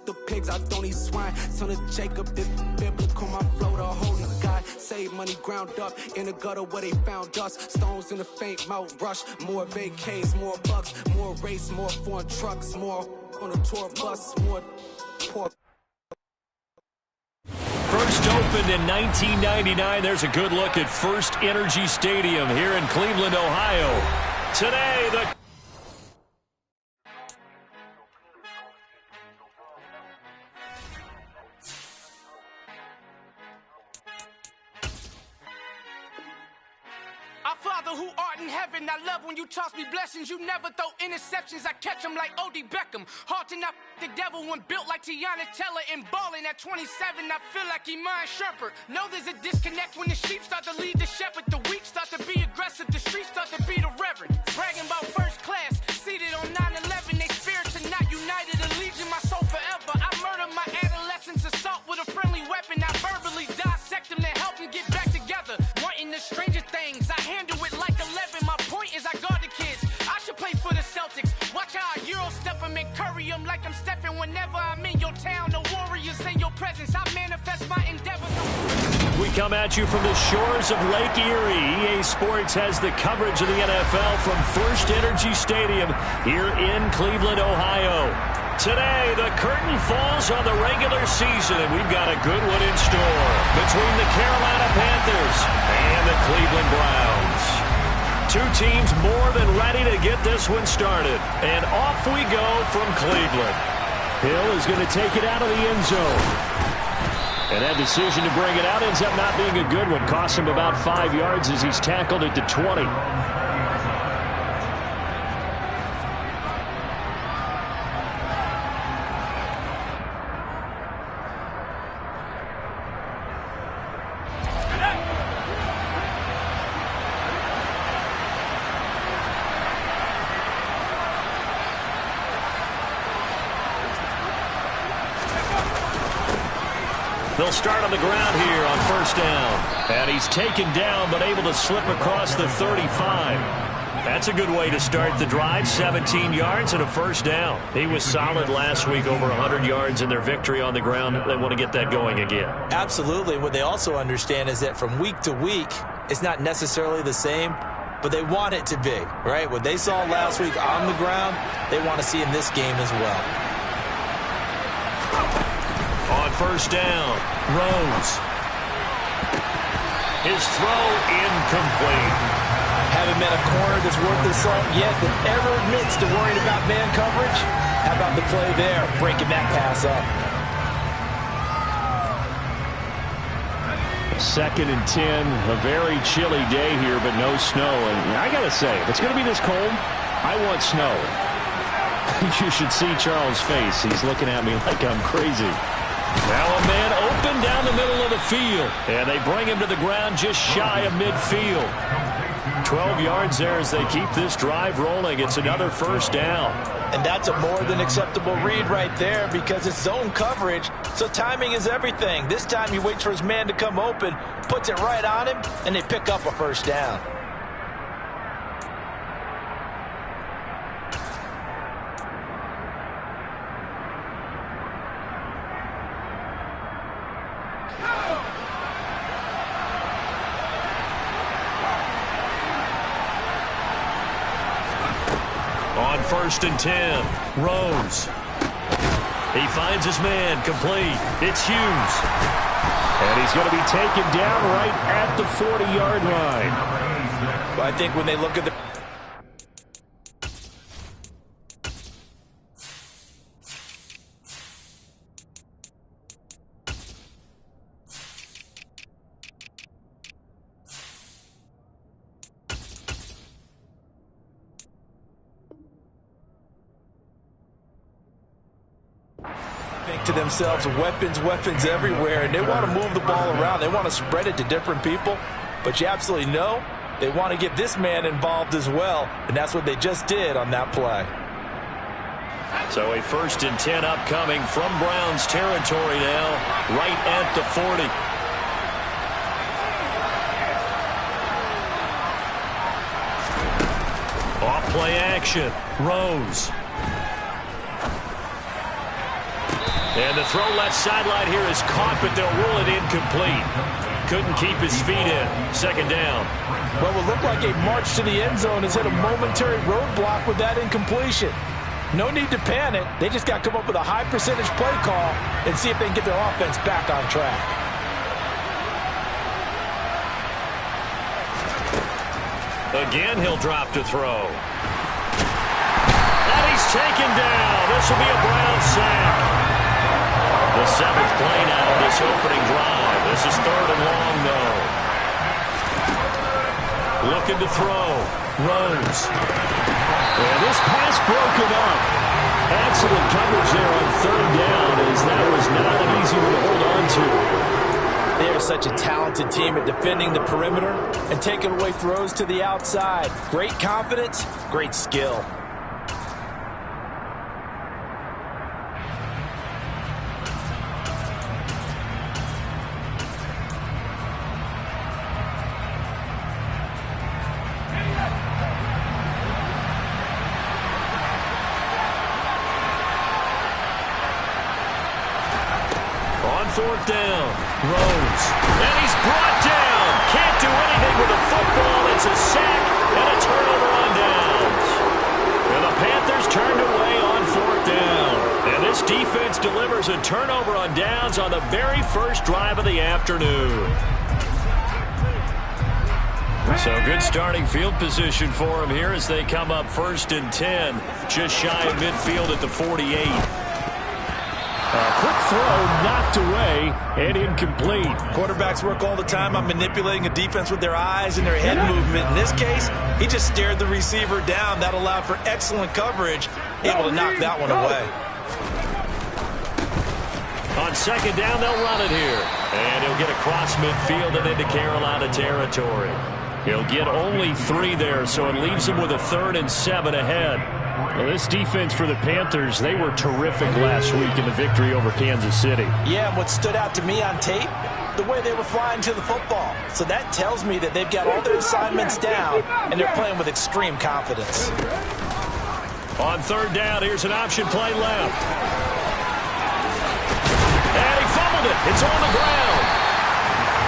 the pigs, I don't eat swine. Son of Jacob, this biblical, my flow, the holy God. Save money ground up in the gutter where they found us. Stones in the faint Mount Rush. More vacays, more bucks, more race, more foreign trucks, more on a tour bus, more poor. First opened in 1999. There's a good look at First Energy Stadium here in Cleveland, Ohio. Today, the Father who art in heaven, I love when you toss me blessings. You never throw interceptions, I catch them like O.D. Beckham. Hard to not the devil when built like Tiana Teller and balling at 27. I feel like Iman Shumpert. Know there's a disconnect when the sheep start to lead the shepherd. The weak start to be aggressive, the streets start to be the reverend. Bragging about first class, seated on 9/11. They spirits are not united, a legion, my soul forever. I murder my adolescence, assault with a friendly weapon. I verbally dissect them to help them get back together. Wanting the stranger things, I handle it like 11. My point is I guard the kids. I should play for the Celtics. Watch how I Euro step them and curry them like I'm Stephen. Whenever I'm in your town, the Warriors in your presence. I manifest my endeavors. We come at you from the shores of Lake Erie. EA Sports has the coverage of the NFL from First Energy Stadium here in Cleveland, Ohio. Today, the curtain falls on the regular season, and we've got a good one in store between the Carolina Panthers and the Cleveland Browns. Two teams more than ready to get this one started, and off we go from Cleveland. Hill is going to take it out of the end zone. And that decision to bring it out ends up not being a good one. Cost him about 5 yards as he's tackled at the 20. They'll start on the ground here on first down. And he's taken down but able to slip across the 35. That's a good way to start the drive. 17 yards and a first down. He was solid last week, over 100 yards in their victory on the ground. They want to get that going again. Absolutely. What they also understand is that from week to week, it's not necessarily the same, but they want it to be, right? What they saw last week on the ground, they want to see in this game as well. On first down, Rose. His throw incomplete. Haven't met a corner that's worth the salt yet that ever admits to worrying about man coverage. How about the play there, breaking that pass up? 2nd and 10, a very chilly day here, but no snow. And I got to say, if it's going to be this cold, I want snow. You should see Charles' face. He's looking at me like I'm crazy. Now a man open down the middle of the field. And they bring him to the ground just shy of midfield. 12 yards there as they keep this drive rolling. It's another first down. And that's a more than acceptable read right there because it's zone coverage, so timing is everything. This time he waits for his man to come open, puts it right on him, and they pick up a first down. On 1st and 10, Rose. He finds his man, complete. It's Hughes. And he's going to be taken down right at the 40-yard line. Well, I think when they look at the to themselves, weapons everywhere, and they want to move the ball around. They want to spread it to different people, but you absolutely know they want to get this man involved as well, and that's what they just did on that play. So a 1st and 10 upcoming from Browns territory now, right at the 40. Off play action, Rose. And the throw left sideline here is caught, but they'll rule it incomplete. Couldn't keep his feet in. Second down. Well, it looked like a march to the end zone has hit a momentary roadblock with that incompletion. No need to panic. They just got to come up with a high percentage play call and see if they can get their offense back on track. Again, he'll drop to throw. And he's taken down. This will be a Browns sack. The 7th play now of this opening drive. This is 3rd and long, though. Looking to throw. Rose. And this pass broken up. Excellent coverage there on 3rd down, as that was not an easy one to hold on to. They are such a talented team at defending the perimeter and taking away throws to the outside. Great confidence, great skill. On 4th down, Rose. And he's brought down. Can't do anything with the football. It's a sack and a turnover on downs. And the Panthers turned away on 4th down. And this defense delivers a turnover on downs on the very first drive of the afternoon. So good starting field position for him here as they come up 1st and 10. Just shy of midfield at the 48. A quick throw knocked away and incomplete. Quarterbacks work all the time on manipulating a defense with their eyes and their head movement. In this case, he just stared the receiver down. That allowed for excellent coverage, able to knock that one away. On 2nd down, they'll run it here. And he'll get across midfield and into Carolina territory. He'll get only 3 there, so it leaves him with a 3rd and 7 ahead. Well, this defense for the Panthers, they were terrific last week in the victory over Kansas City. Yeah, and what stood out to me on tape, the way they were flying to the football. So that tells me that they've got all their assignments down, and they're playing with extreme confidence. On 3rd down, here's an option play left. And he fumbled it. It's on the ground.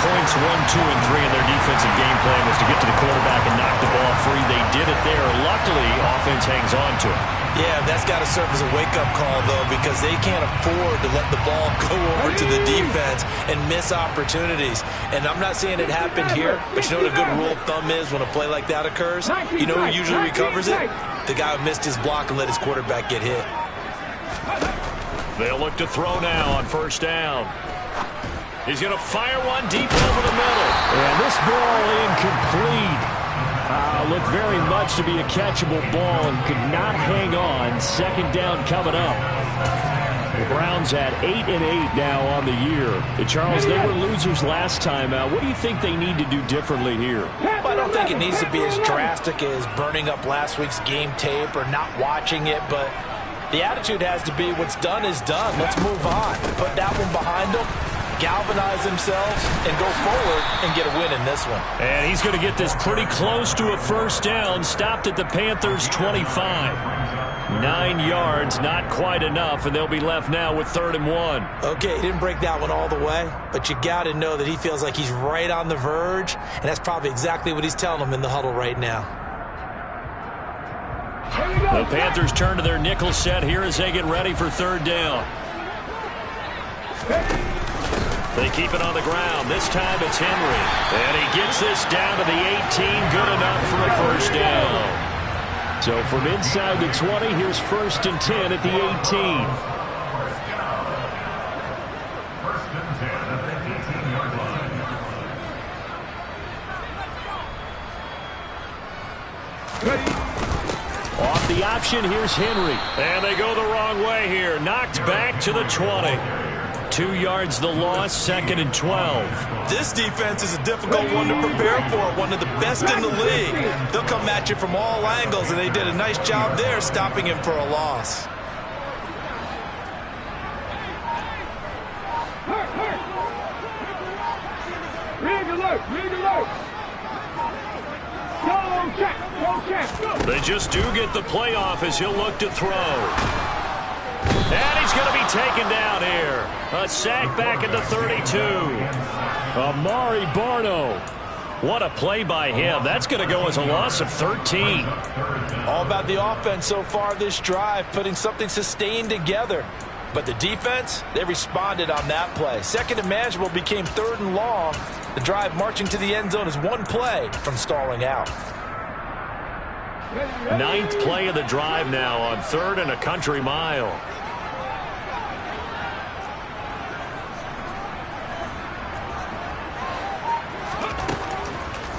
Points 1, 2, and 3 in their defensive game plan was to get to the quarterback and knock the ball free. They did it there. Luckily, offense hangs on to it. Yeah, that's got to serve as a wake-up call, though, because they can't afford to let the ball go over to the defense and miss opportunities. And I'm not saying it happened here, but you know what a good rule of thumb is when a play like that occurs? You know who usually recovers it? The guy who missed his block and let his quarterback get hit. They'll look to throw now on 1st down. He's going to fire one deep over the middle. And this ball incomplete. Looked very much to be a catchable ball and could not hang on. 2nd down coming up. The Browns at 8-8 now on the year. Charles, they were losers last time out. What do you think they need to do differently here? Well, I don't think it needs to be as drastic as burning up last week's game tape or not watching it, but the attitude has to be what's done is done. Let's move on. Put that one behind them. Galvanize themselves and go forward and get a win in this one. And he's going to get this pretty close to a 1st down. Stopped at the Panthers' 25. 9 yards, not quite enough, and they'll be left now with 3rd and 1. Okay, he didn't break that one all the way, but you got to know that he feels like he's right on the verge, and that's probably exactly what he's telling them in the huddle right now. The Panthers turn to their nickel set here as they get ready for 3rd down. They keep it on the ground. This time it's Henry. And he gets this down to the 18. Good enough for a 1st down. So from inside the 20, here's 1st and 10 at the 18. Off the option, here's Henry. And they go the wrong way here. Knocked back to the 20. 2 yards the loss, 2nd and 12. This defense is a difficult one to prepare for, one of the best in the league. They'll come at you from all angles, and they did a nice job there stopping him for a loss. They just do get the playoff as he'll look to throw. And he's going to be taken down here. A sack back at the 32. Amari Barno. What a play by him. That's going to go as a loss of 13. All about the offense so far this drive, putting something sustained together. But the defense, they responded on that play. Second and manageable became 3rd and long. The drive marching to the end zone is one play from stalling out. 9th play of the drive now on 3rd and a country mile.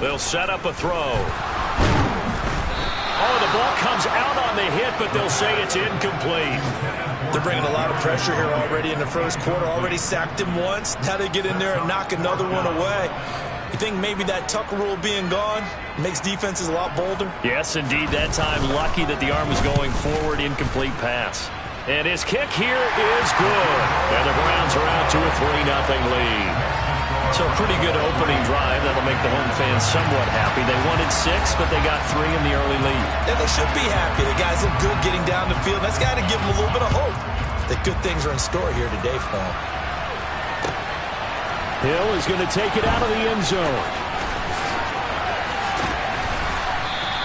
They'll set up a throw. Oh, the ball comes out on the hit, but they'll say it's incomplete. They're bringing a lot of pressure here already in the first quarter. Already sacked him once. Now they get in there and knock another one away. You think maybe that Tucker rule being gone makes defenses a lot bolder? Yes, indeed. That time, lucky that the arm was going forward. Incomplete pass. And his kick here is good. And the Browns are out to a 3-0 lead. So a pretty good opening drive. That'll make the home fans somewhat happy. They wanted 6, but they got 3 in the early lead. And they should be happy. The guys look good getting down the field. That's got to give them a little bit of hope that good things are in store here today for them. Hill is going to take it out of the end zone.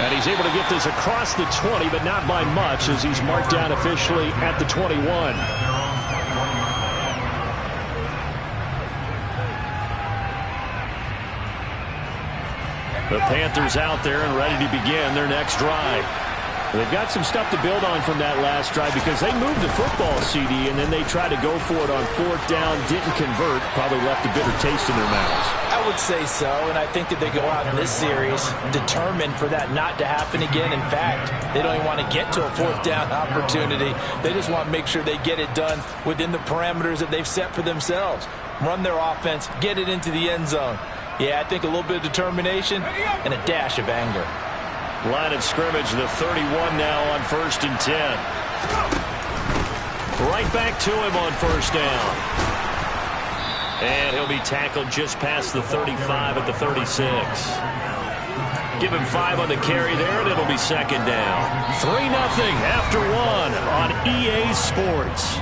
And he's able to get this across the 20, but not by much, as he's marked down officially at the 21. The Panthers out there and ready to begin their next drive. They've got some stuff to build on from that last drive because they moved the football, CD, and then they tried to go for it on 4th down, didn't convert, probably left a bitter taste in their mouths. I would say so, and I think that they go out in this series determined for that not to happen again. In fact, they don't even want to get to a 4th down opportunity. They just want to make sure they get it done within the parameters that they've set for themselves. Run their offense, get it into the end zone. Yeah, I think a little bit of determination and a dash of anger. Line of scrimmage, the 31 now on 1st and 10. Right back to him on 1st down. And he'll be tackled just past the 35 at the 36. Give him 5 on the carry there, and it'll be 2nd down. 3-0 after 1 on EA Sports.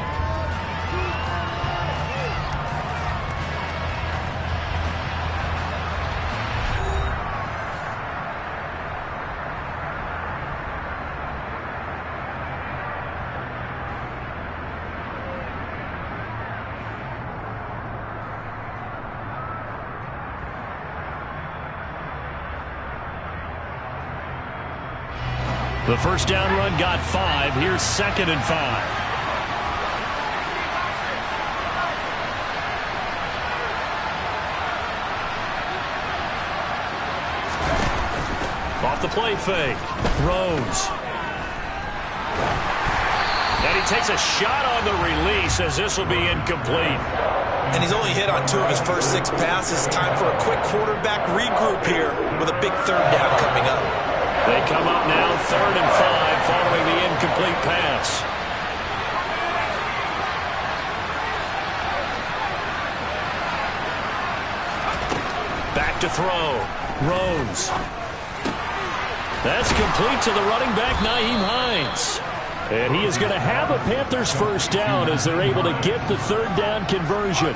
The 1st down run got 5. Here's 2nd and 5. Off the play fake. Rose. And he takes a shot on the release as this will be incomplete. And he's only hit on 2 of his first 6 passes. Time for a quick quarterback regroup here with a big 3rd down coming up. They come up now 3rd and 5 following the incomplete pass. Back to throw. Rose. That's complete to the running back, Nyheim Hines. And he is going to have a Panthers 1st down as they're able to get the 3rd down conversion.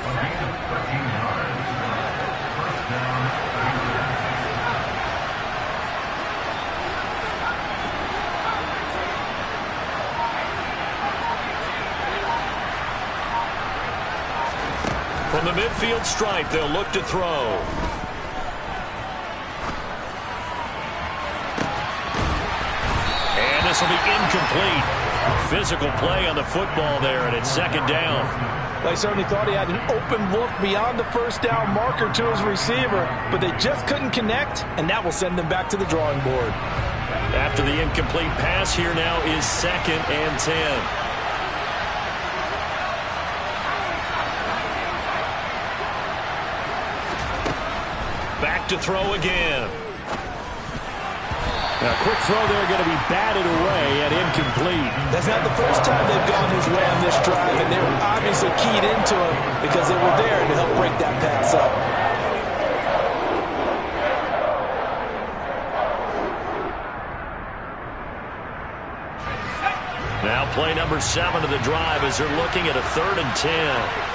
From the midfield stripe, they'll look to throw. And this will be incomplete. Physical play on the football there, and it's 2nd down. They certainly thought he had an open look beyond the 1st down marker to his receiver, but they just couldn't connect, and that will send them back to the drawing board. After the incomplete pass, here now is 2nd and 10. Back to throw again. Now, quick throw there going to be batted away and incomplete. That's not the first time they've gone his way on this drive, and they were obviously keyed into him because they were there to help break that pass up. Now Play number 7 of the drive as they're looking at a 3rd and 10.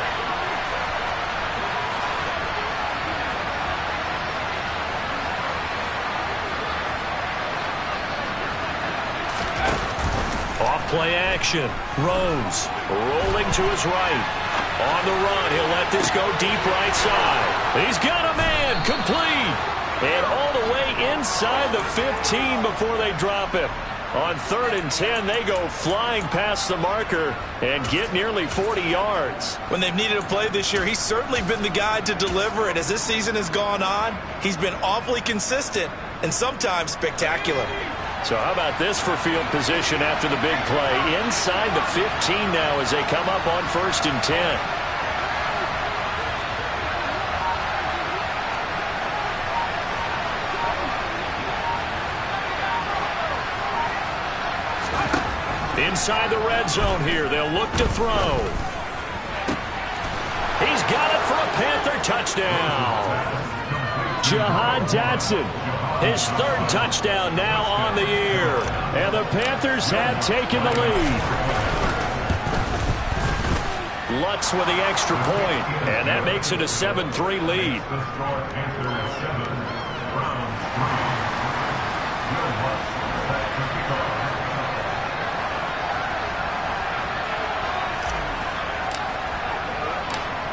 Play action. Rose rolling to his right. On the run, he'll let this go deep right side. He's got a man, complete. And all the way inside the 15 before they drop him. On 3rd and 10, they go flying past the marker and get nearly 40 yards. When they've needed a play this year, he's certainly been the guy to deliver. And as this season has gone on, he's been awfully consistent and sometimes spectacular. So how about this for field position after the big play? Inside the 15 now as they come up on 1st and 10. Inside the red zone here, they'll look to throw. He's got it for a Panther touchdown. Jahan Dotson, his 3rd touchdown now on the year. And the Panthers have taken the lead. Lutz with the extra point, and that makes it a 7-3 lead.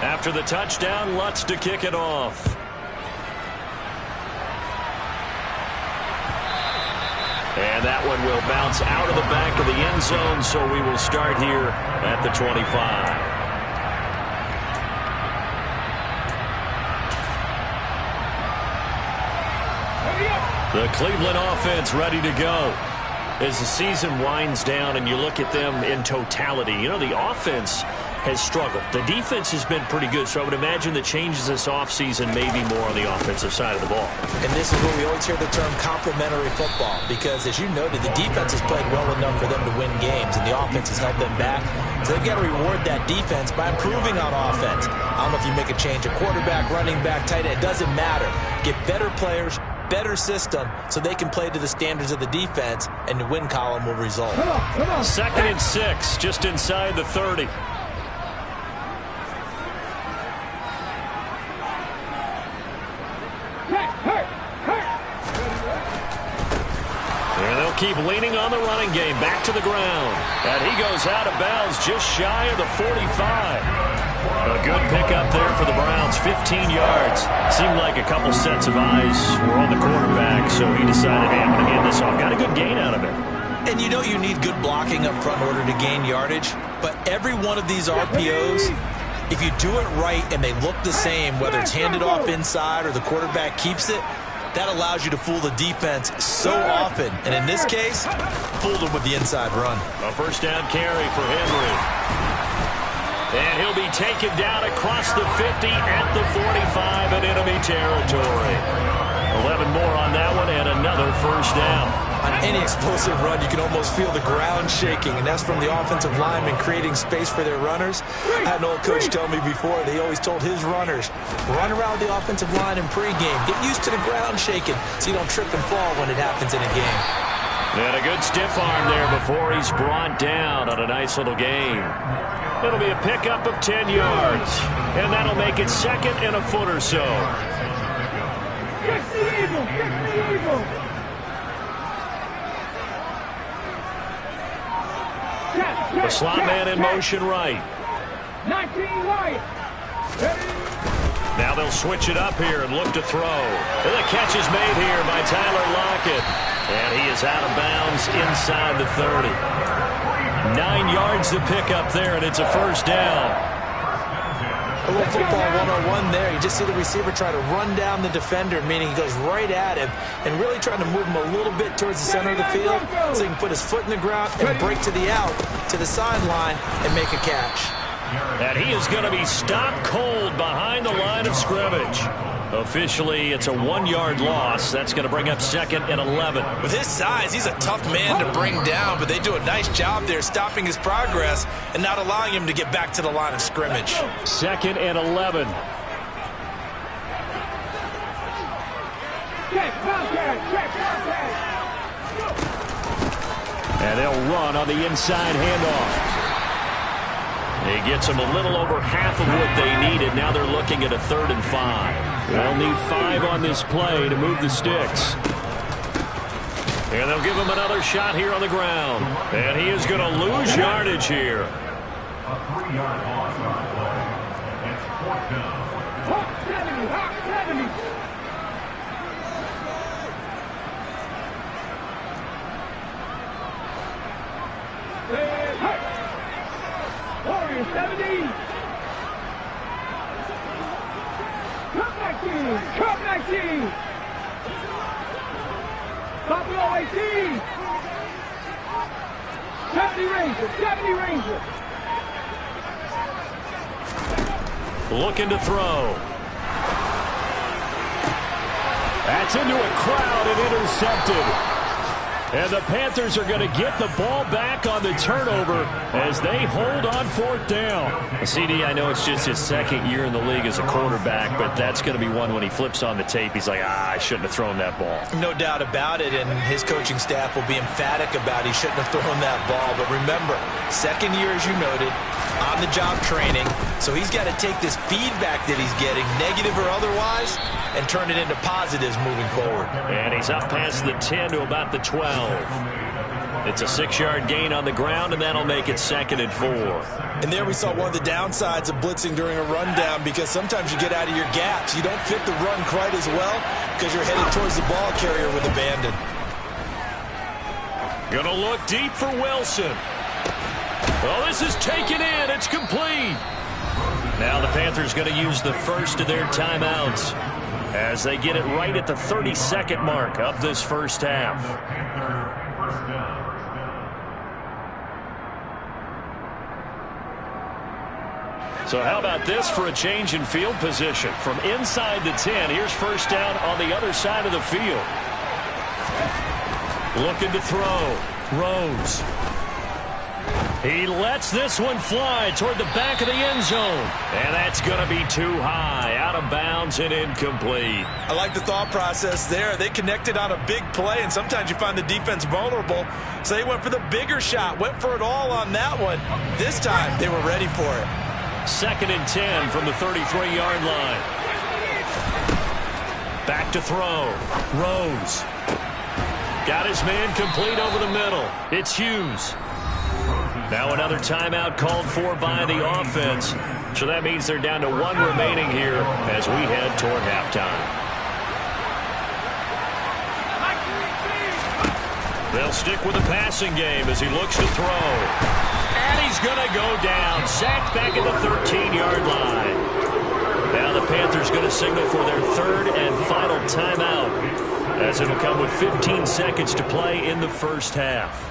After the touchdown, Lutz to kick it off. And that one will bounce out of the back of the end zone, so we will start here at the 25. The Cleveland offense ready to go. As the season winds down and you look at them in totality, you know, the offense has struggled. The defense has been pretty good, so I would imagine the changes this offseason may be more on the offensive side of the ball. And this is where we always hear the term complementary football, because as you noted, the defense has played well enough for them to win games, and the offense has held them back. So they've got to reward that defense by improving on offense. I don't know if you make a change, a quarterback, running back, tight end, it doesn't matter. Get better players, better system, so they can play to the standards of the defense, and the win column will result. 2nd and 6, just inside the 30. And they'll keep leaning on the running game, back to the ground. And he goes out of bounds just shy of the 45. A good pickup there for the Browns, 15 yards. Seemed like a couple sets of eyes were on the quarterback, so he decided, hey, I'm going to hand this off. Got a good gain out of it. And you know you need good blocking up front in order to gain yardage, but every one of these RPOs, if you do it right and they look the same, whether it's handed off inside or the quarterback keeps it, that allows you to fool the defense so often. And in this case, fooled them with the inside run. A 1st down carry for Henry. And he'll be taken down across the 50 at the 45 in enemy territory. 11 more on that one and another 1st down. On any explosive run, you can almost feel the ground shaking, and that's from the offensive linemen creating space for their runners. I had an old coach tell me before, they always told his runners, run around the offensive line in pregame. Get used to the ground shaking so you don't trip and fall when it happens in a game. And a good stiff arm there before he's brought down on a nice little gain. It'll be a pickup of 10 yards, and that'll make it 2nd and a foot or so. Get the eagle! Get the eagle! The slot man in motion right. 19 right. Now they'll switch it up here and look to throw. And the catch is made here by Tyler Lockett. And he is out of bounds inside the 30. 9 yards to pick up there, and it's a 1st down. A little football 101 there. You just see the receiver try to run down the defender, meaning he goes right at him and really trying to move him a little bit towards the center of the field so he can put his foot in the ground and break to the out, to the sideline, and make a catch. And he is going to be stopped cold behind the line of scrimmage. Officially, it's a 1-yard loss. That's going to bring up 2nd and 11. With his size, he's a tough man to bring down, but they do a nice job there stopping his progress and not allowing him to get back to the line of scrimmage. 2nd and 11. And they'll run on the inside handoff. He gets them a little over half of what they needed. Now they're looking at a 3rd and 5. They'll need 5 on this play to move the sticks. And they'll give him another shot here on the ground. And he is going to lose yardage here. A 3-yard loss on the play. It's 4th down. Hawk 70, Hawk 70. Warrior 70. Cup 19. Cup 19. Buffalo 18. 70 Rangers. 70 Rangers. Looking to throw. That's into a crowd and intercepted. And the Panthers are going to get the ball back on the turnover as they hold on 4th down. CD, I know it's just his 2nd year in the league as a quarterback, but that's going to be one when he flips on the tape. He's like, I shouldn't have thrown that ball. No doubt about it, and his coaching staff will be emphatic about he shouldn't have thrown that ball. But remember, 2nd year, as you noted, on-the-job training, so he's got to take this feedback that he's getting, negative or otherwise, and turn it into positives moving forward. And he's up past the 10 to about the 12. It's a 6-yard gain on the ground, and that'll make it 2nd and 4. And there we saw one of the downsides of blitzing during a rundown, because sometimes you get out of your gaps. You don't fit the run quite as well because you're headed towards the ball carrier with abandon. Gonna look deep for Wilson. Well, this is taken in. It's complete. Now the Panthers going to use the first of their timeouts as they get it right at the 32nd mark of this first half. So how about this for a change in field position? From inside the 10, here's first down on the other side of the field. Looking to throw. Rose. He lets this one fly toward the back of the end zone. And that's going to be too high. Out of bounds and incomplete. I like the thought process there. They connected on a big play, and sometimes you find the defense vulnerable. So they went for the bigger shot, went for it all on that one. This time, they were ready for it. 2nd and 10 from the 33-yard line. Back to throw. Rose. Got his man complete over the middle. It's Hughes. Now another timeout called for by the offense. So that means they're down to 1 remaining here as we head toward halftime. They'll stick with the passing game as he looks to throw. And he's going to go down. Sacked back at the 13-yard line. Now the Panthers going to signal for their 3rd and final timeout, as it'll come with 15 seconds to play in the first half.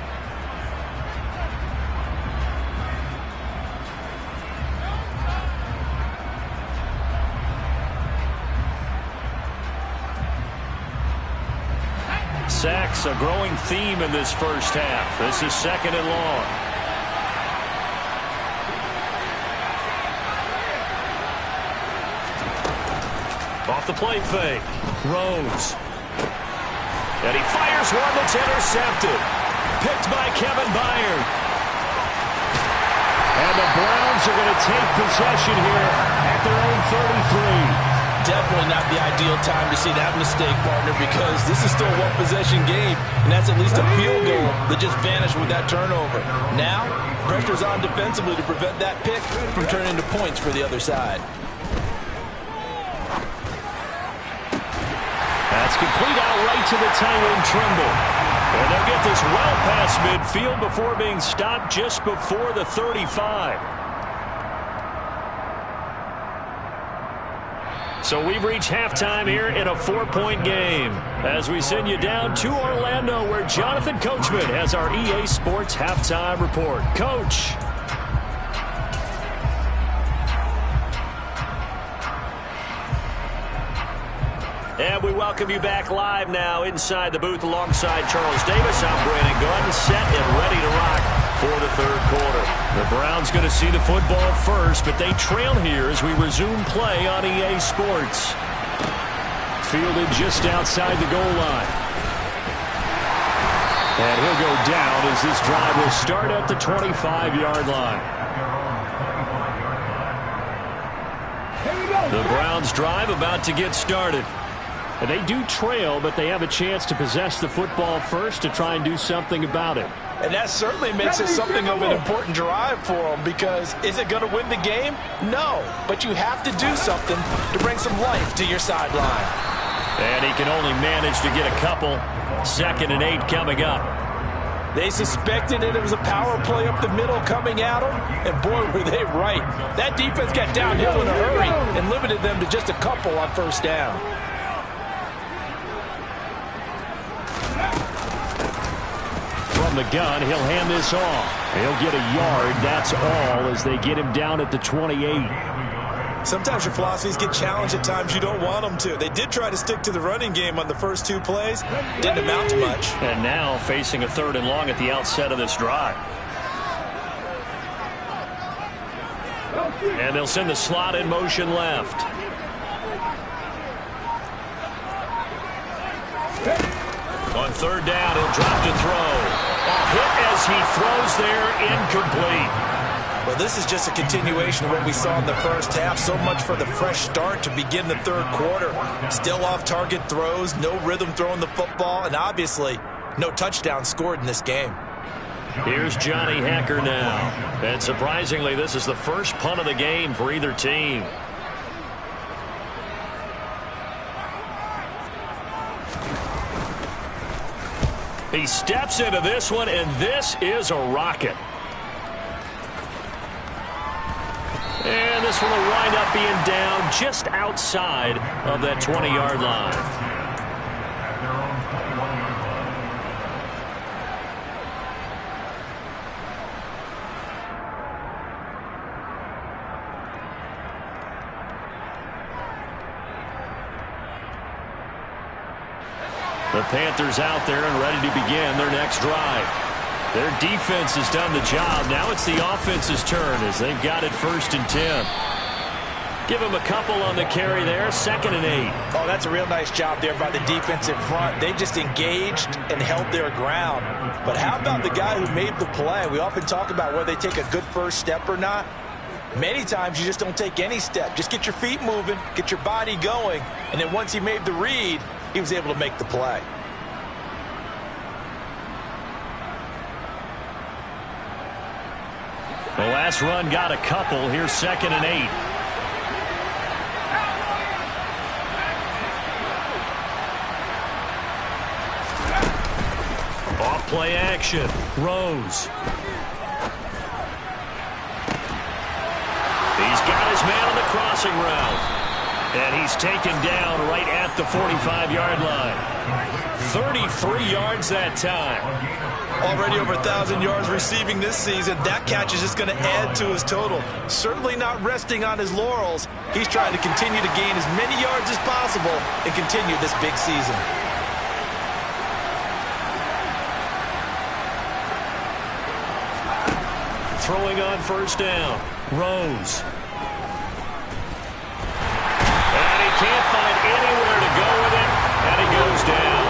Sacks, a growing theme in this first half. This is 2nd and long. Off the play fake. Rose. And he fires one that's intercepted. Picked by Kevin Byard. And the Browns are going to take possession here at their own 33. Definitely not the ideal time to see that mistake, partner, because this is still a one-possession game, and that's at least a field goal that just vanished with that turnover. Now, pressure's on defensively to prevent that pick from turning into points for the other side. That's complete out right to the Tyrone Trimble. And they'll get this well past midfield before being stopped just before the 35. So we've reached halftime here in a 4-point game as we send you down to Orlando, where Jonathan Coachman has our EA Sports halftime report. Coach. And we welcome you back live now inside the booth alongside Charles Davis. I'm Brandon Gunn, set and ready to rock for the 3rd quarter. The Browns going to see the football first, but they trail here as we resume play on EA Sports. Fielded just outside the goal line. And he'll go down as this drive will start at the 25-yard line. The Browns drive about to get started. And they do trail, but they have a chance to possess the football first to try and do something about it. And that certainly makes it something of an important drive for them, because is it going to win the game? No, but you have to do something to bring some life to your sideline. And he can only manage to get a couple. 2nd and 8 coming up. They suspected it was a power play up the middle coming at them, and boy, were they right. That defense got downhill in a hurry and limited them to just a couple on 1st down. From the gun, he'll hand this off. He'll get a yard, that's all, as they get him down at the 28. Sometimes your philosophies get challenged at times you don't want them to. They did try to stick to the running game on the first 2 plays. Didn't amount to much. And now facing a 3rd and long at the outset of this drive. And they'll send the slot in motion left. On 3rd down, he'll drop to throw. A hit as he throws there, incomplete. Well, this is just a continuation of what we saw in the first half. So much for the fresh start to begin the 3rd quarter. Still off-target throws, no rhythm throwing the football, and obviously no touchdown scored in this game. Here's Johnny Hacker now. And surprisingly, this is the first punt of the game for either team. He steps into this one, and this is a rocket. And this one will wind up being down just outside of that 20-yard line. The Panthers out there and ready to begin their next drive. Their defense has done the job. Now it's the offense's turn as they've got it 1st and 10. Give them a couple on the carry there. 2nd and 8. Oh, that's a real nice job there by the defense in front. They just engaged and held their ground. But how about the guy who made the play? We often talk about whether they take a good first step or not. Many times you just don't take any step. Just get your feet moving, get your body going, and then once he made the read, he was able to make the play. The last run got a couple. Here's 2nd and 8. Off play action. Rose. He's got his man on the crossing route. And he's taken down right at the 45-yard line. 33 yards that time. Already over 1,000 yards receiving this season. That catch is just going to add to his total. Certainly not resting on his laurels. He's trying to continue to gain as many yards as possible and continue this big season. Throwing on 1st down. Rose. And he can't find anywhere to go with it. And he goes down.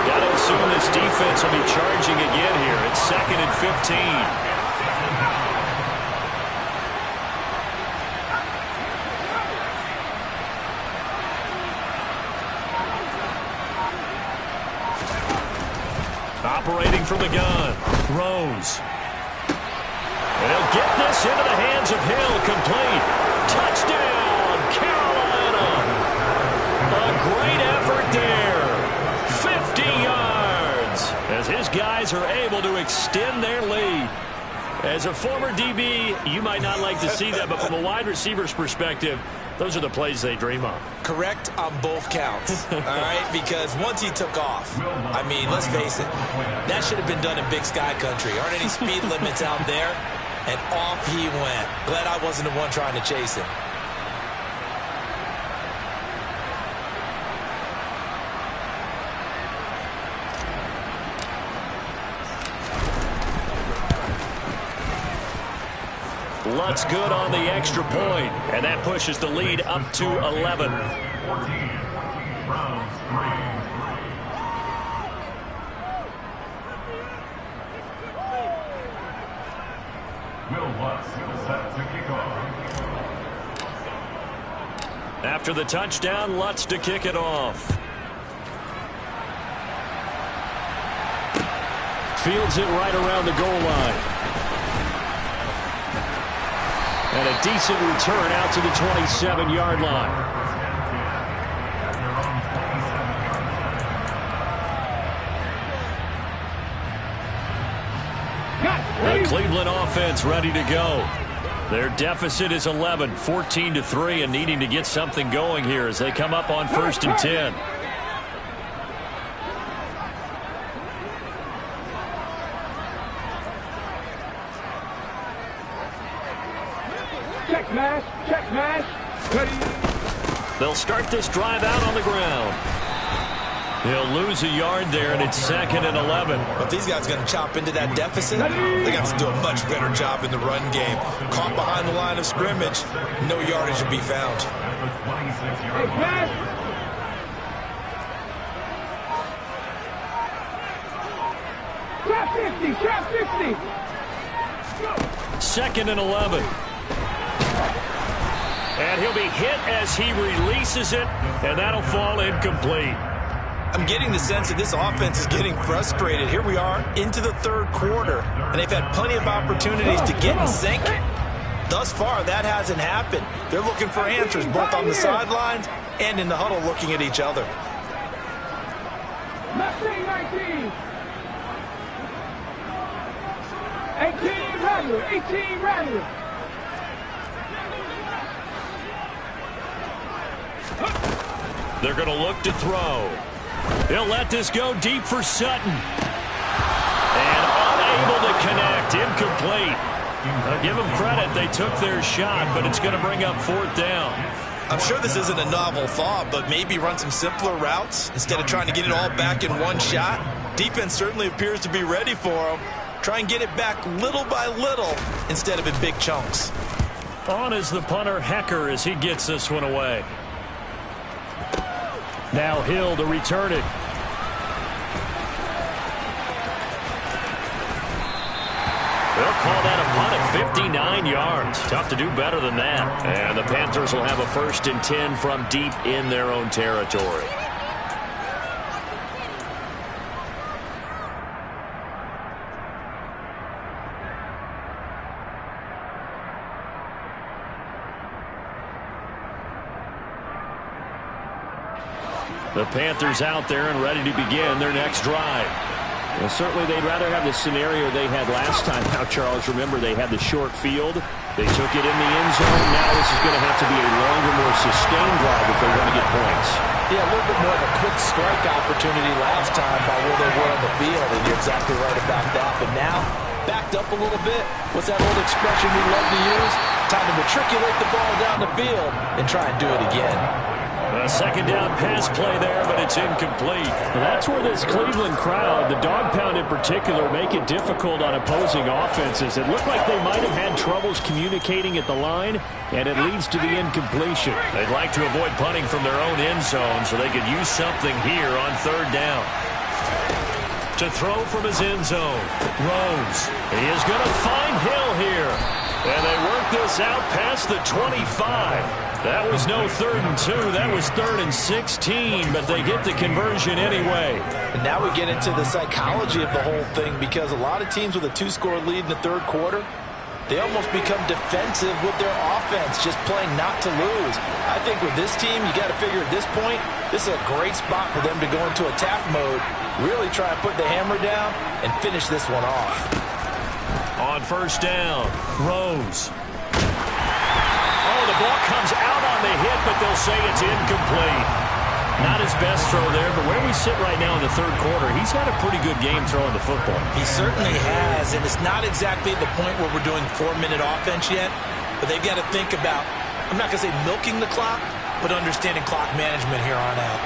Got to assume this defense will be charging again here. It's 2nd and 15. Operating from the gun. Rose. And he'll get this into the hands of Hill. Complete. Touchdown, Carolina. A great effort there. 50 yards. As his guys are able to extend their lead. As a former DB, you might not like to see that, but from a wide receiver's perspective, those are the plays they dream of. Correct on both counts, all right? Because once he took off, I mean, let's face it, that should have been done in Big Sky Country. Aren't any speed limits out there? And off he went. Glad I wasn't the one trying to chase him. Lutz good on the extra point, and that pushes the lead up to 11. 14, Browns 3. After the touchdown, Lutz to kick it off. Fields it right around the goal line. And a decent return out to the 27-yard line. The Cleveland offense ready to go. Their deficit is 11, 14-3, and needing to get something going here as they come up on 1st and 10. Check mash. They'll start this drive out on the ground. He'll lose a yard there, and it's 2nd and 11. But these guys are going to chop into that deficit. They got to do a much better job in the run game. Caught behind the line of scrimmage, no yardage will be found. Trap 50. 2nd and 11. And he'll be hit as he releases it, and that'll fall incomplete. I'm getting the sense that this offense is getting frustrated. Here we are into the 3rd quarter, and they've had plenty of opportunities to get in sync. Thus far, that hasn't happened. They're looking for answers both on the sidelines and in the huddle looking at each other. 19. 18 Rattler. They're going to look to throw. They'll let this go deep for Sutton. And unable to connect. Incomplete. I'll give them credit. They took their shot, but it's going to bring up 4th down. I'm sure this isn't a novel thought, but maybe run some simpler routes instead of trying to get it all back in one shot. Defense certainly appears to be ready for them. Try and get it back little by little instead of in big chunks. On is the punter, Hecker, as he gets this one away. Now Hill to return it. They'll call that a punt at 59 yards. Tough to do better than that. And the Panthers will have a 1st and 10 from deep in their own territory. The Panthers out there and ready to begin their next drive. Well, certainly they'd rather have the scenario they had last time. Now, Charles, remember they had the short field. They took it in the end zone. Now this is going to have to be a longer, more sustained drive if they want to get points. Yeah, a little bit more of a quick strike opportunity last time by where they were on the field, and you're exactly right about that. But now, backed up a little bit. What's that old expression we love to use? Time to matriculate the ball down the field and try and do it again. A 2nd down pass play there, but it's incomplete. Well, that's where this Cleveland crowd, the dog pound in particular, make it difficult on opposing offenses. It looked like they might have had troubles communicating at the line, and it leads to the incompletion. They'd like to avoid punting from their own end zone so they could use something here on 3rd down. To throw from his end zone, Rose. He is going to find Hill here. And they work this out past the 25. That was no 3rd and 2. That was 3rd and 16, but they get the conversion anyway. And now we get into the psychology of the whole thing, because a lot of teams with a 2-score lead in the 3rd quarter, they almost become defensive with their offense, just playing not to lose. I think with this team, you got to figure at this point, this is a great spot for them to go into attack mode, really try and put the hammer down and finish this one off. On 1st down, Rose. The ball comes out on the hit, but they'll say it's incomplete. Not his best throw there, but where we sit right now in the 3rd quarter, he's had a pretty good game throwing the football. He certainly has, and it's not exactly the point where we're doing 4-minute offense yet, but they've got to think about, I'm not going to say milking the clock, but understanding clock management here on out.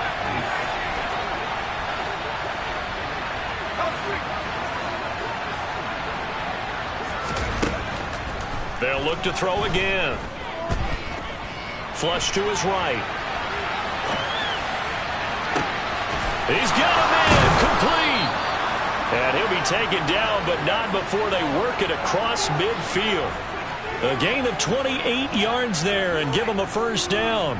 They'll look to throw again. Flush to his right. He's got him in. Complete. And he'll be taken down, but not before they work it across midfield. A gain of 28 yards there and give him a 1st down.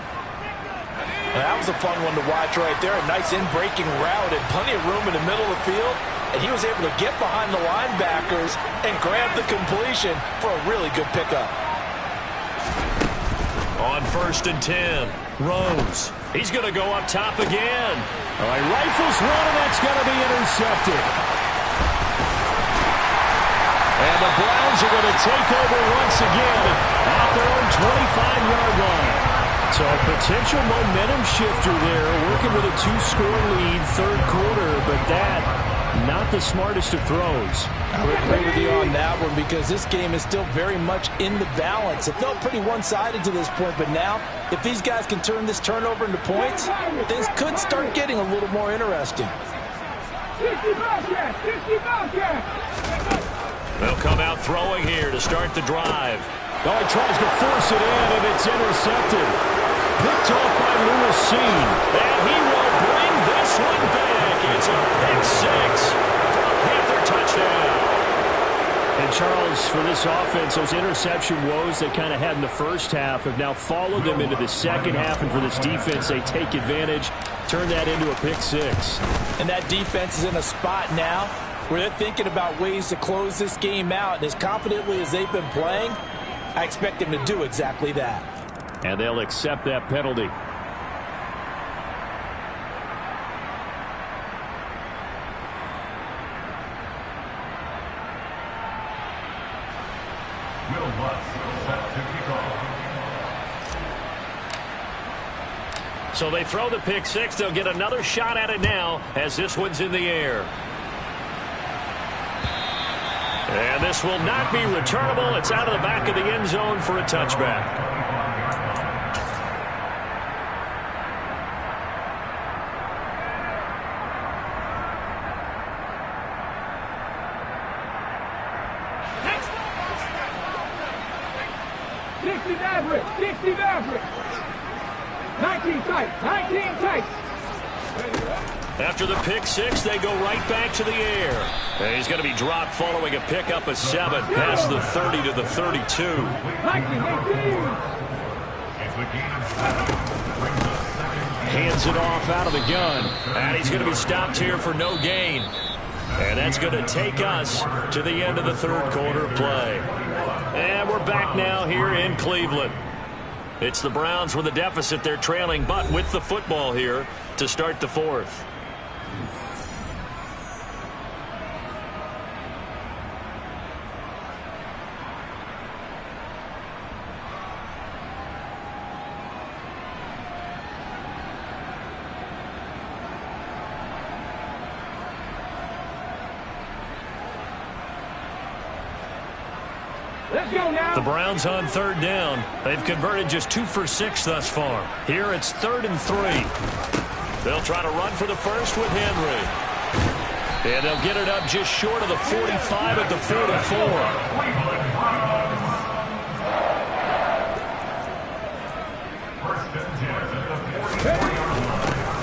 That was a fun one to watch right there. A nice in-breaking route and plenty of room in the middle of the field. And he was able to get behind the linebackers and grab the completion for a really good pickup. On 1st and 10, Rose. He's going to go up top again. All right, rifles one, and that's going to be intercepted. And the Browns are going to take over once again at their own 25-yard line. So a potential momentum shifter there, working with a 2-score lead, third quarter, but that, not the smartest of throws. I would agree with you on that one because this game is still very much in the balance. It felt pretty one-sided to this point, but now, if these guys can turn this turnover into points, things could start getting a little more interesting. They'll come out throwing here to start the drive. Oh, he tries to force it in, and it's intercepted. Picked off by Lewis. And he will bring this one back. It's a pick six for a Panther touchdown. And Charles, for this offense, those interception woes they kind of had in the first half have now followed them into the second half. And for this defense, they take advantage, turn that into a pick six. And that defense is in a spot now where they're thinking about ways to close this game out. And as confidently as they've been playing, I expect them to do exactly that. And they'll accept that penalty. Will Lutz set to kick off. So they throw the pick six. They'll get another shot at it now as this one's in the air. And this will not be returnable. It's out of the back of the end zone for a touchback. Dixie Maverick. 19 tight. 19 tight. After the pick six, they go right back to the air. And he's going to be dropped following a pickup of 7 past the 30 to the 32. Hands it off out of the gun. And he's going to be stopped here for no gain. And that's going to take us to the end of the third quarter of play. And we're back now here in Cleveland. It's the Browns with a deficit. They're trailing, but with the football here to start the fourth. The Browns on third down. They've converted just 2 for 6 thus far. Here it's 3rd and 3. They'll try to run for the first with Henry. And they'll get it up just short of the 45 at the 44.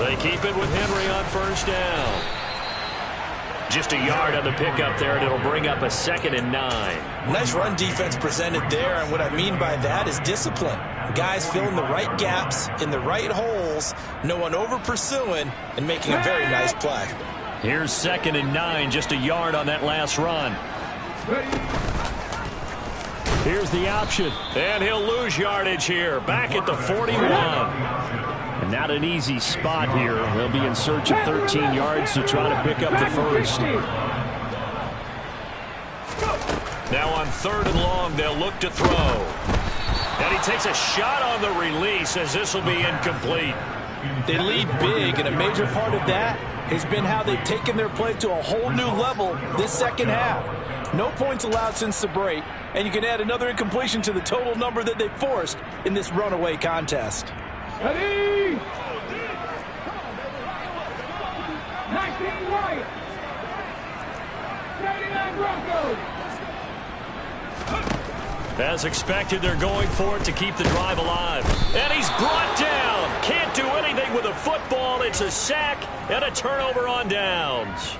They keep it with Henry on first down. Just a yard on the pickup there, and it'll bring up a 2nd and 9. Nice run defense presented there, and what I mean by that is discipline. Guys filling the right gaps in the right holes, no one over pursuing, and making a very nice play. Here's 2nd and 9, just a yard on that last run. Here's the option, and he'll lose yardage here, back at the 41. And not an easy spot here. They'll be in search of 13 yards to try to pick up the first. Now on 3rd and long, they'll look to throw. And he takes a shot on the release as this will be incomplete. They lead big, and a major part of that has been how they've taken their play to a whole new level this second half. No points allowed since the break, and you can add another incompletion to the total number that they forced in this runaway contest. Ready? 19 Wyatt. 79 Broncos. As expected, they're going for it to keep the drive alive. And he's brought down. Can't do anything with a football. It's a sack and a turnover on downs.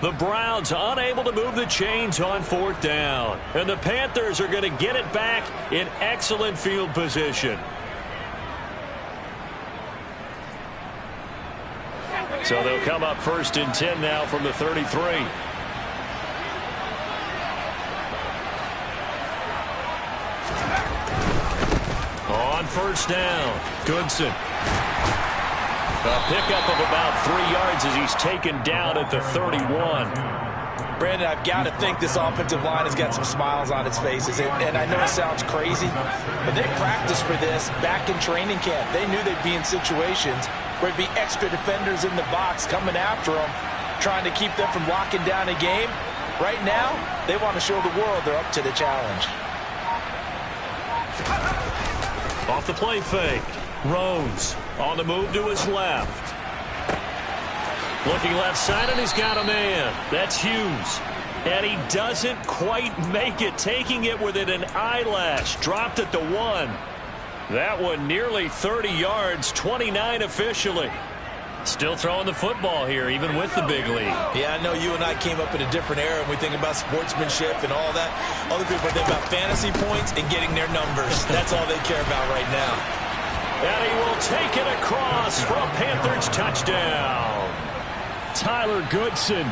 The Browns unable to move the chains on 4th down. And the Panthers are going to get it back in excellent field position. So they'll come up 1st and 10 now from the 33. On 1st down, Goodson. A pickup of about 3 yards as he's taken down at the 31. Brandon, I've got to think this offensive line has got some smiles on its faces. And I know it sounds crazy, but they practiced for this back in training camp. They knew they'd be in situations where it'd be extra defenders in the box coming after them, trying to keep them from locking down a game. Right now, they want to show the world they're up to the challenge. Off the play fake. Rose on the move to his left. Looking left side, and he's got a man. That's Hughes. And he doesn't quite make it, taking it within an eyelash. Dropped at the 1. That one nearly 30 yards, 29 officially. Still throwing the football here, even with the big lead. Yeah, I know you and I came up in a different era, and we think about sportsmanship and all that. Other people think about fantasy points and getting their numbers. That's all they care about right now. And he will take it across for a Panthers touchdown. Tyler Goodson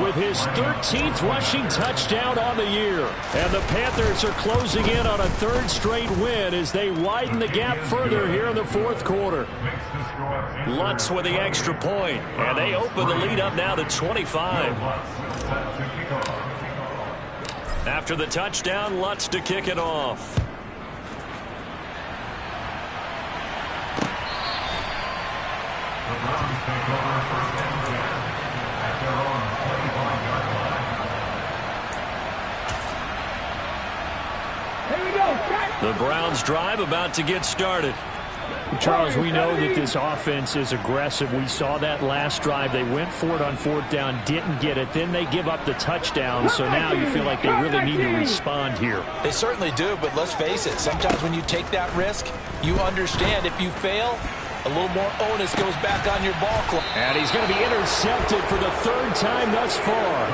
with his 13th rushing touchdown on the year. And the Panthers are closing in on a 3rd straight win as they widen the gap further here in the 4th quarter. Lutz with the extra point, and they open the lead up now to 25. After the touchdown, Lutz to kick it off. The Browns take over 1st and 10 at their own 25-yard line. The Browns drive about to get started. Charles, we know that this offense is aggressive. We saw that last drive. They went for it on 4th down, didn't get it. Then they give up the touchdown, so now you feel like they really need to respond here. They certainly do, but let's face it. Sometimes when you take that risk, you understand if you fail, a little more onus goes back on your ball club. And he's going to be intercepted for the 3rd time thus far.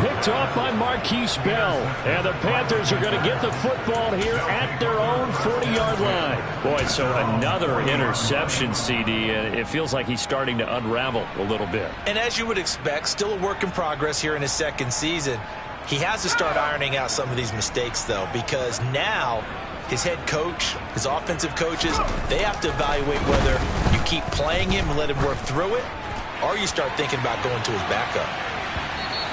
Picked off by Marquise Bell. And the Panthers are going to get the football here at their own 40-yard line. Boy, so another interception, CD, and it feels like he's starting to unravel a little bit. And as you would expect, still a work in progress here in his 2nd season. He has to start ironing out some of these mistakes, though, because now his head coach, his offensive coaches, they have to evaluate whether you keep playing him and let him work through it, or you start thinking about going to his backup.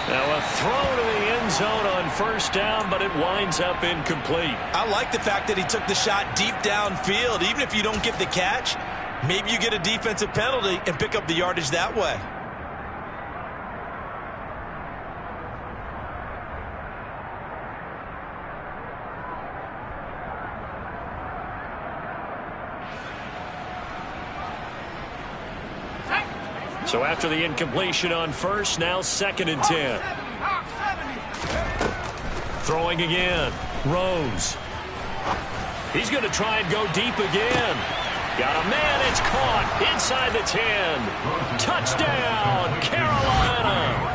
Now a throw to the end zone on 1st down, but it winds up incomplete. I like the fact that he took the shot deep downfield. Even if you don't get the catch, maybe you get a defensive penalty and pick up the yardage that way. So after the incompletion on 1st, now 2nd and 10. Throwing again. Rose. He's going to try and go deep again. Got a man. It's caught inside the 10. Touchdown, Carolina.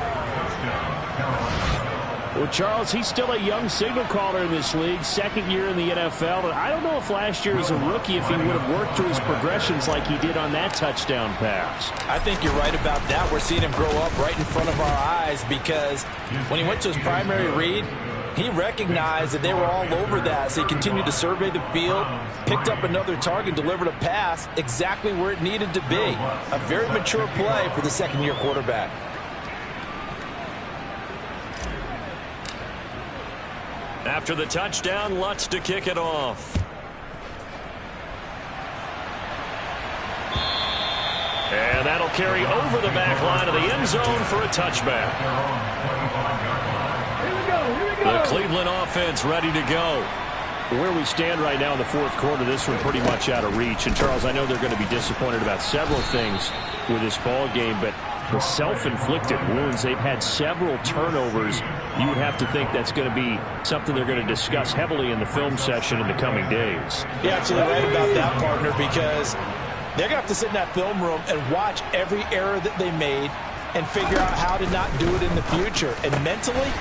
Well, Charles, he's still a young signal caller in this league, 2nd year in the NFL. And I don't know if last year as a rookie if he would have worked through his progressions like he did on that touchdown pass. I think you're right about that. We're seeing him grow up right in front of our eyes because when he went to his primary read, he recognized that they were all over that. So he continued to survey the field, picked up another target, delivered a pass exactly where it needed to be. A very mature play for the 2nd-year quarterback. After the touchdown, Lutz to kick it off. And that'll carry over the back line of the end zone for a touchback. The Cleveland offense ready to go. Where we stand right now in the 4th quarter, this one pretty much out of reach. And, Charles, I know they're going to be disappointed about several things with this ball game, but the self-inflicted wounds, they've had several turnovers. You would have to think that's going to be something they're going to discuss heavily in the film session in the coming days. You're absolutely right about that, partner, because they're going to have to sit in that film room and watch every error that they made and figure out how to not do it in the future. And mentally,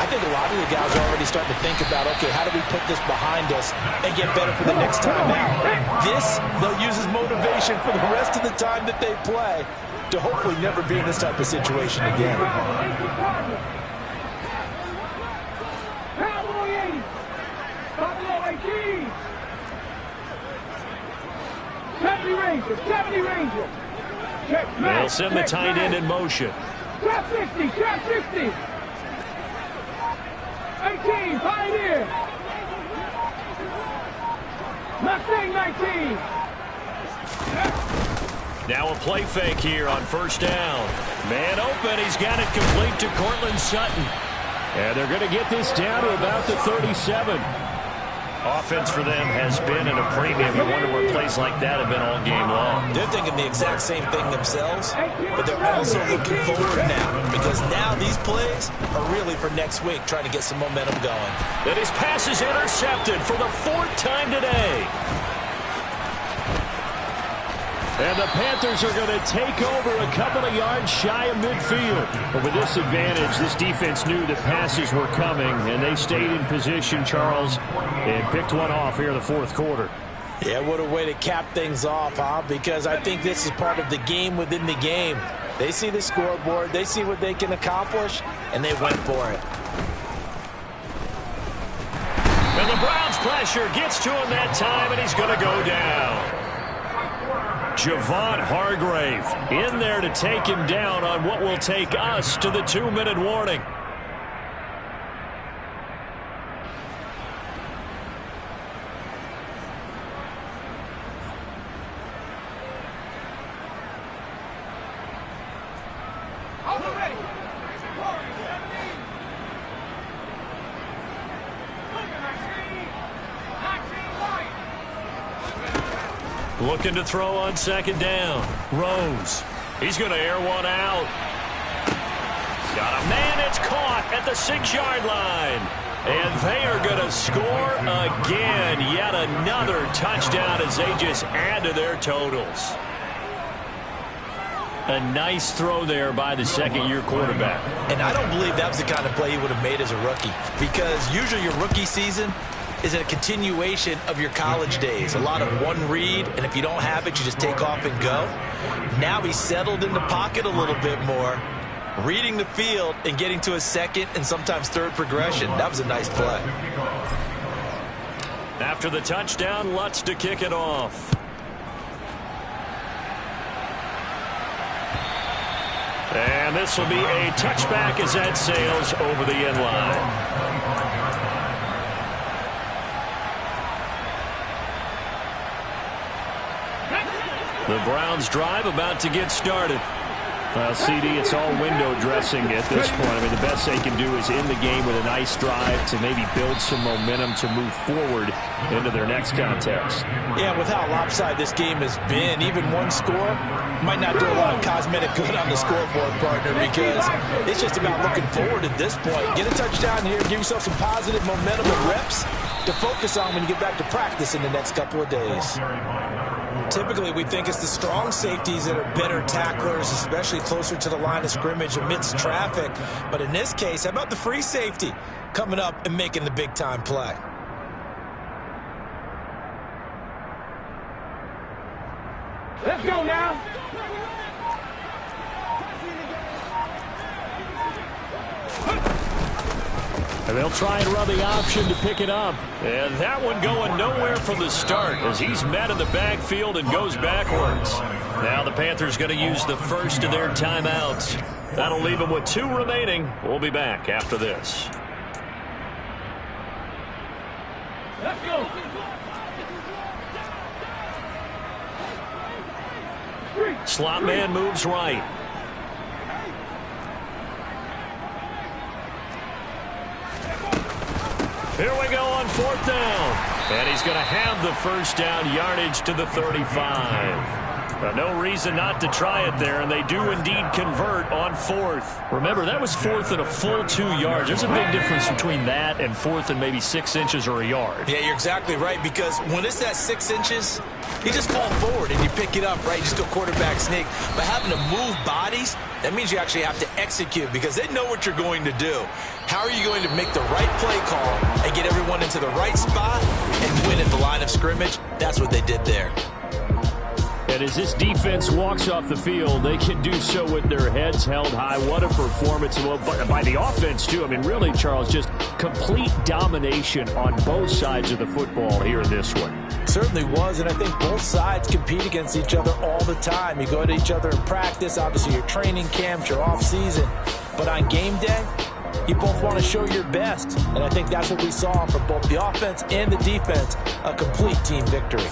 I think a lot of the guys are already starting to think about, okay, how do we put this behind us and get better for the next time out? This, they'll use as motivation for the rest of the time that they play. to hopefully never be in this type of situation again. They'll send the tight end in motion. Trap 60, trap 60. 18, Pioneer. Mustang 19. Now a play fake here on first down. Man open, he's got it complete to Cortland Sutton. And they're going to get this down to about the 37. Offense for them has been at a premium. You wonder where plays like that have been all game long. They're thinking the exact same thing themselves, but they're also looking forward now, because now these plays are really for next week, trying to get some momentum going. And his pass is intercepted for the 4th time today. And the Panthers are going to take over a couple of yards shy of midfield. But with this advantage, this defense knew that passes were coming, and they stayed in position, Charles, and picked one off here in the 4th quarter. Yeah, what a way to cap things off, huh? Because I think this is part of the game within the game. They see the scoreboard, they see what they can accomplish, and they went for it. And the Browns pressure gets to him that time, and he's going to go down. Javon Hargrave in there to take him down on what will take us to the 2-minute warning. Looking to throw on 2nd down. Rose. He's going to air one out. Got a man. It's caught at the 6-yard line. And they are going to score again. Yet another touchdown as they just add to their totals. A nice throw there by the 2nd-year quarterback. And I don't believe that was the kind of play he would have made as a rookie, because usually your rookie season is a continuation of your college days. A lot of one read, and if you don't have it, you just take off and go. Now he's settled in the pocket a little bit more, reading the field and getting to a 2nd and sometimes 3rd progression. That was a nice play. After the touchdown, Lutz to kick it off. And this will be a touchback as that sails over the end line. The Browns drive about to get started. Well, CD, it's all window dressing at this point. I mean, the best they can do is end the game with a nice drive to maybe build some momentum to move forward into their next contest. Yeah, with how lopsided this game has been, even one score might not do a lot of cosmetic good on the scoreboard, partner, because it's just about looking forward at this point. Get a touchdown here, give yourself some positive momentum and reps to focus on when you get back to practice in the next couple of days. Typically, we think it's the strong safeties that are better tacklers, especially closer to the line of scrimmage amidst traffic. But in this case, how about the free safety coming up and making the big-time play? Let's go now. And they'll try and run the option to pick it up. And that one going nowhere from the start as he's met in the backfield and goes backwards. Now the Panthers going to use the first of their timeouts. That'll leave them with 2 remaining. We'll be back after this. Let's go. Slot man moves right. Here we go on 4th down. And he's going to have the first down, yardage to the 35. Now, no reason not to try it there, and they do indeed convert on 4th. Remember, that was 4th and a full 2 yards. There's a big difference between that and 4th and maybe 6 inches or a yard. Yeah, you're exactly right, because when it's that 6 inches, you just fall forward and you pick it up, right? You just go quarterback sneak. But having to move bodies, that means you actually have to execute, because they know what you're going to do. How are you going to make the right play call and get everyone into the right spot and win at the line of scrimmage? That's what they did there. And as this defense walks off the field, they can do so with their heads held high. What a performance by the offense, too. I mean, really, Charles, just complete domination on both sides of the football here in this one. Certainly was, and I think both sides compete against each other all the time. You go to each other in practice, obviously your training camps, your off-season. But on game day, you both want to show your best. And I think that's what we saw from both the offense and the defense, a complete team victory.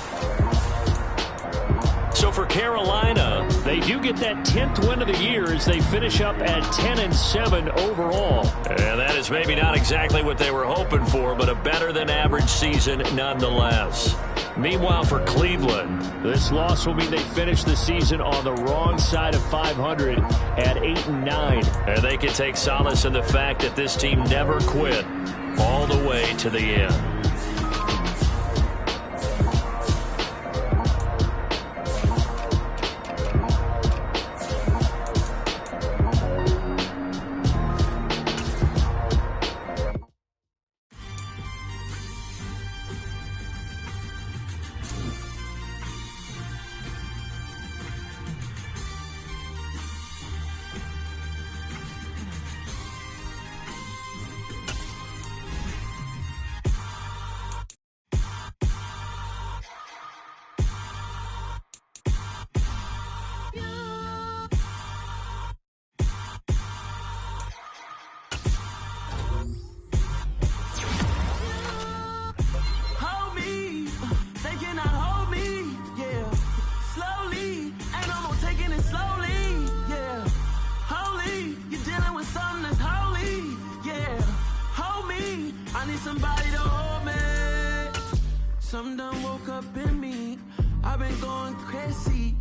So for Carolina, they do get that 10th win of the year as they finish up at 10-7 overall. And that is maybe not exactly what they were hoping for, but a better than average season nonetheless. Meanwhile, for Cleveland, this loss will mean they finish the season on the wrong side of 500 at 8-9. And they can take solace in the fact that this team never quit all the way to the end. Somebody to hold me. Some done woke up in me. I've been going crazy.